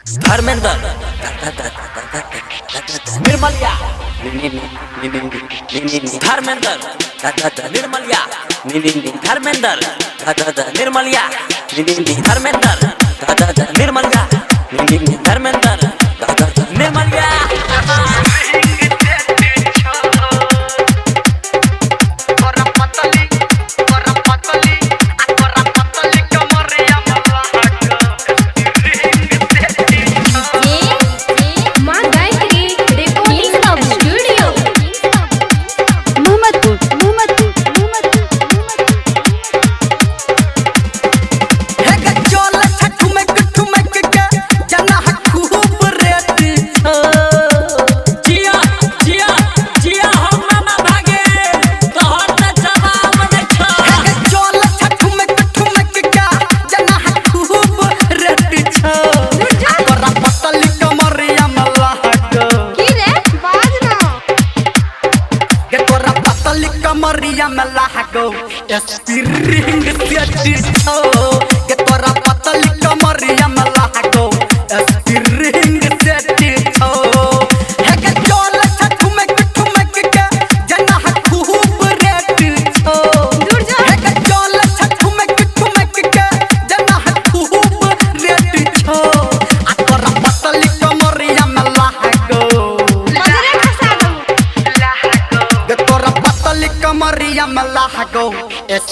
धर्मेंद्र निर्मलिया धर्मेंद्र निर्मलिया धर्मेंद्र निर्मलिया धर्मेंद्र निर्मलिया धर्मेंद्र निर्मलिया कमरिया में लागो स्प्रिंग सेट छो के तोरा पतली कमरिया में लागो स्प्रिंग सेट छो हे के चोल ठुमक ठुमक के जना खूब रेट छो हे के चोल ठुमक ठुमक के जना खूब रेट छो आ तोरा पतली कमरिया में लागो कमरिया में लागो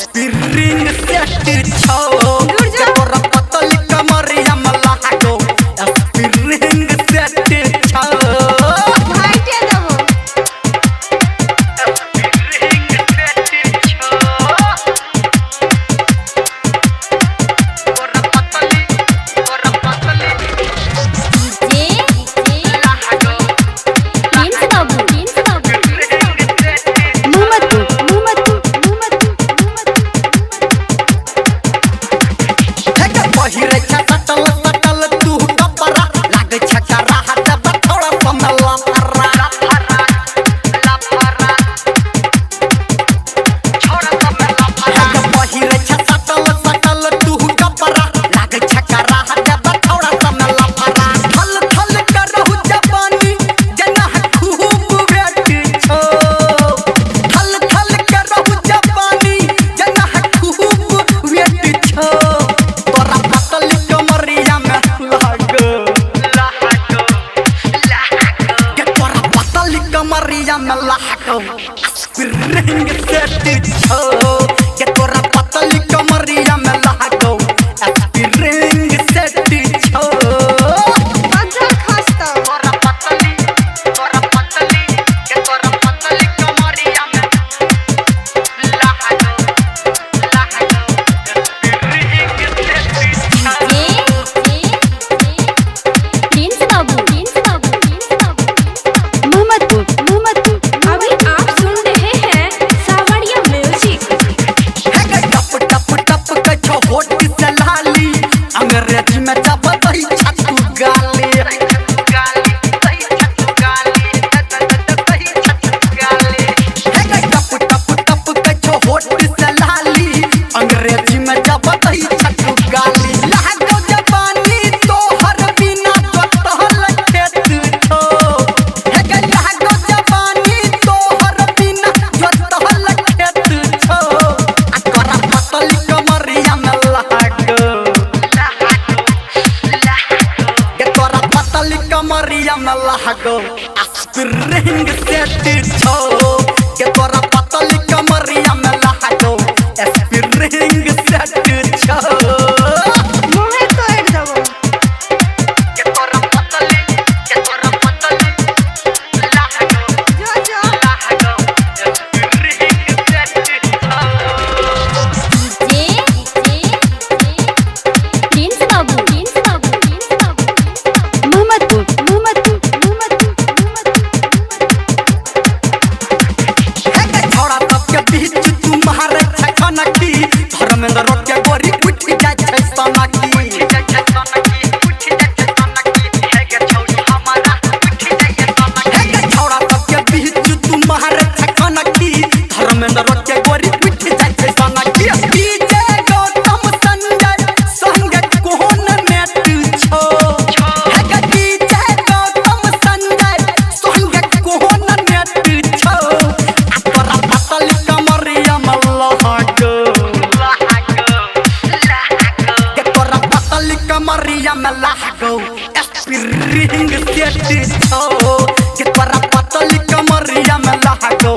स्प्रिंग सेट छो के तोरा पतली कमरिया में लागो स्प्रिंग सेट छो भाईटे देबो स्प्रिंग सेट छो तोरा पतली लागो प्रिंस बाबू पहिरे छटल सटल तू कपड़ा लागे छकरा हाथ बथोड़ा समला फरा छोड़ा समला फरा पहिरे छटल सटल तू कपड़ा लागे छकरा हाथ बथोड़ा समला फरा थल थल करहु जवानी जना खूब वेट छो थल थल करहु जवानी जना खूब वेट छो कमरिया में लागो के तोरा पतली कमरिया में लागो स्प्रिंग सेट छो के तोरा पतली कमरिया में लागो स्प्रिंग सेट छो बंधन खस्ता तोरा पतली के तोरा पतली कमरिया में लागो प्रिंस बाबू अभी आप सुन रहे हैं सावरिया म्यूजिक टप टप टप कछो होट से लाली अंग्रेजी में जब दही छतु गाली टप टप टप कछो होट से लाली अंग्रेजी में जब दही छतु गाली लागो जवानी तोहर बिना कटहल खेत छो हे गे लागो जवानी तोहर बिना कटहल खेत छो आ तोरा पतली कमरिया में लागो के तोरा पतली कमरिया में लागो स्प्रिंग सेट छो के तोरा पतली कमरिया में लागो स्प्रिंग सेट छो मुहे तोड़ देबो के तोरा पतली लागो जो लागो स्प्रिंग सेट छो प्रिंस बाबू छोड़ा तब के बीच तुम्हारे छखन की धर्मेंद्र रोड के गोरी उठ जाय छै सना की छोड़ा तब के बीच तुम्हारे छखन की धर्मेंद्र रोड के गोरी उठ जाय छै सना की डीजे गौतम संजय संग कोन नेट छो में लागो स्प्रिंग सेट छो के तोरा पतली कमरिया में लागो